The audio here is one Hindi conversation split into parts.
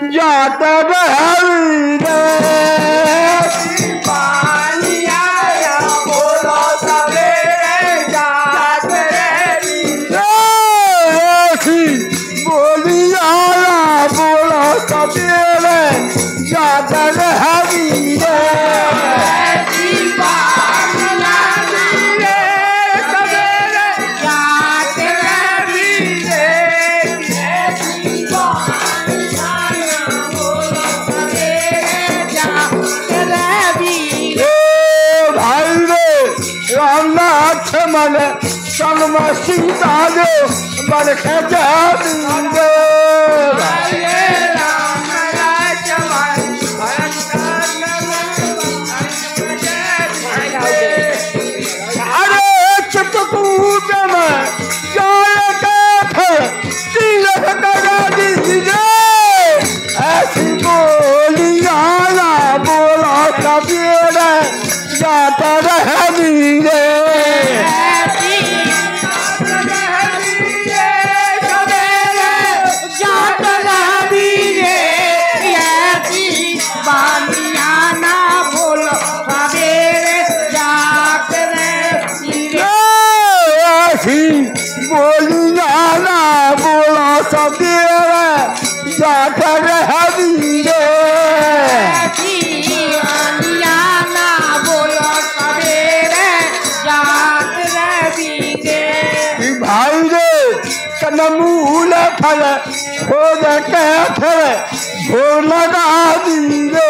जाता रही रे पानी आया बोलो सवेरे जात रही बोली आया बोला सवेरे जाता रही रे मन संग में सीता दे मन खेजा दे अरे चित्रकूट में जाए के तिलक करा दीजिए ऐसी बोलिया बोला सवेरे जाता रह दीजिए बोलिया ना बोला सवेरे जाता रह दीजिए भाई रे कनमूल फल खोज के फल भोर लगा दीजिए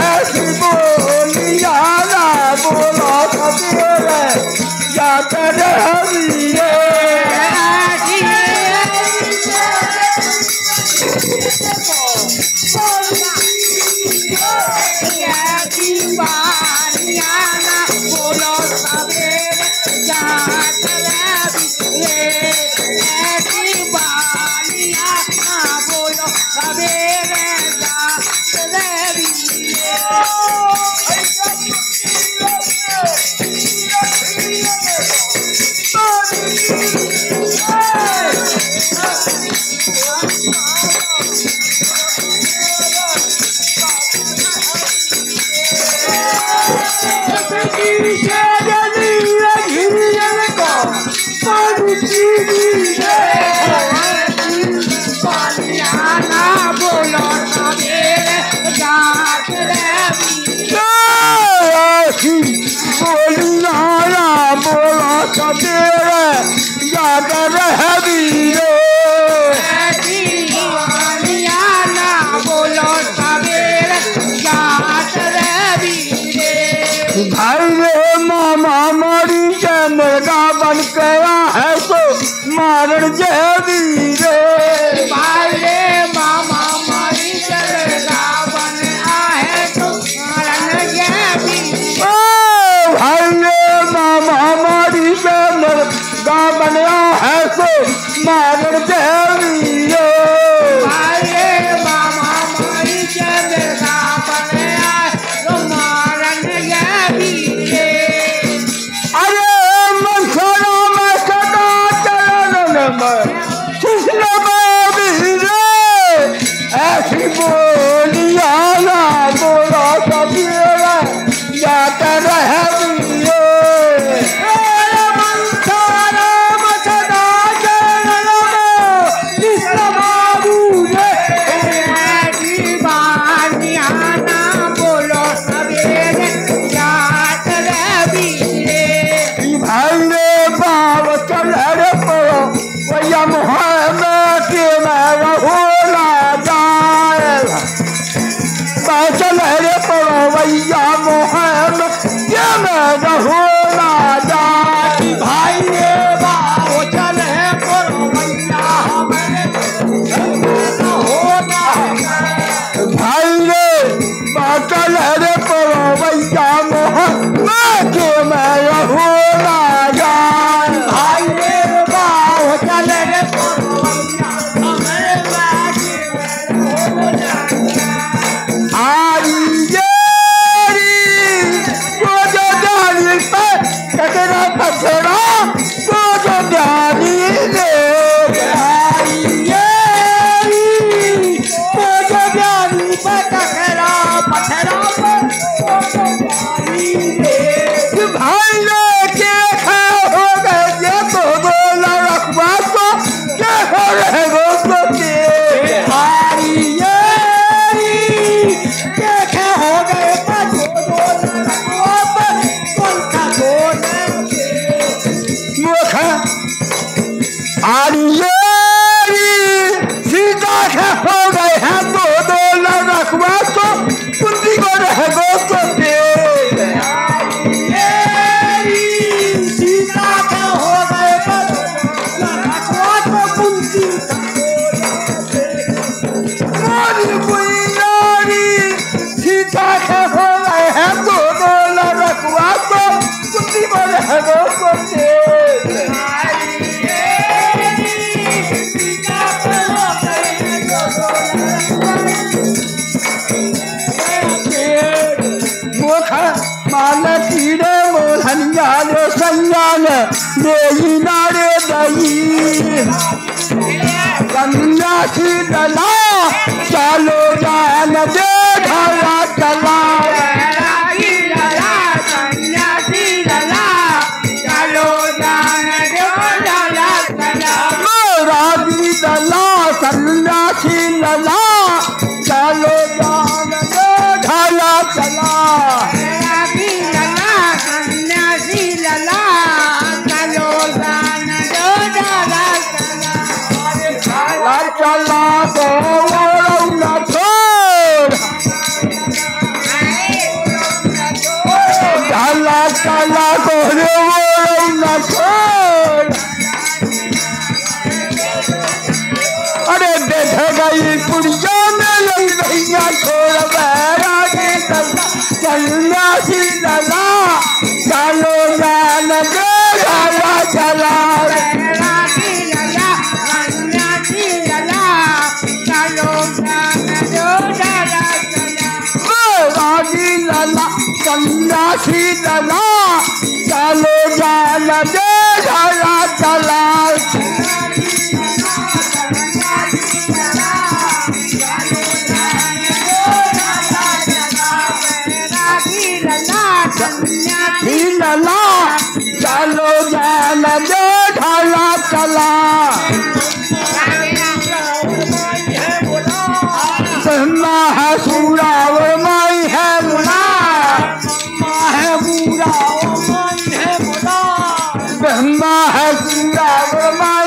ऐसी बोलिया ना बोला सवेरे जाता रह दीजिए जाता रह दीजिए भाई रे मामा मारी के मुर्गा बन गया है तो मारण जैदी रे भाई रे मामा मारी के मुर्गा बन है तो मारण जैदी भाई रे मामा मारी के मुर्गा बना है तो मारण जैदी रे भाई रे मामा मारी के मुर्गा बन है तो मारण जैदी रे अरे मनसरा में सदा चरण में कृष्ण बाबी रे ऐसी बोलिया ना बोला सवेरे जाता रह दीजिए मनसरा में सदा चरण में कृष्ण बाबू रे ऐसी बानिया ना बोलो सवेरे जात रही रे भाई रे बाब चल रे पड़ो भैया मोहम्मद के मैं रहोला जाएगा चल रे पड़ो भैया मोहम्मद के मैं रहोला जाए भाई रे बाबू चल पड़ो भैया हमारे होना भाई रे चल रे पड़ो भैया मोहम्मद के मैं रहोला जाए भाई रे बाबू चल पड़ो भैया हमारे सन्यासी लला चलो जान दे ढाला चला रागी लला सन्यासी लला चलो जान दे ढाला चला चला तो ना छोड़ ढाला चला तो ना छोड़ अरे देख गई पुड़िया में लग गई ना छोड़ बैरा के सन्यासी लला चलो जान दे ढाला चला रागी लला सन्यासी लला चलो जान दे ढाला चला लला चलो जान दे ढाला चला ब्रह्मा है सूरावर माई है मुना है पूरा ब्रह्मा है सूरावर माई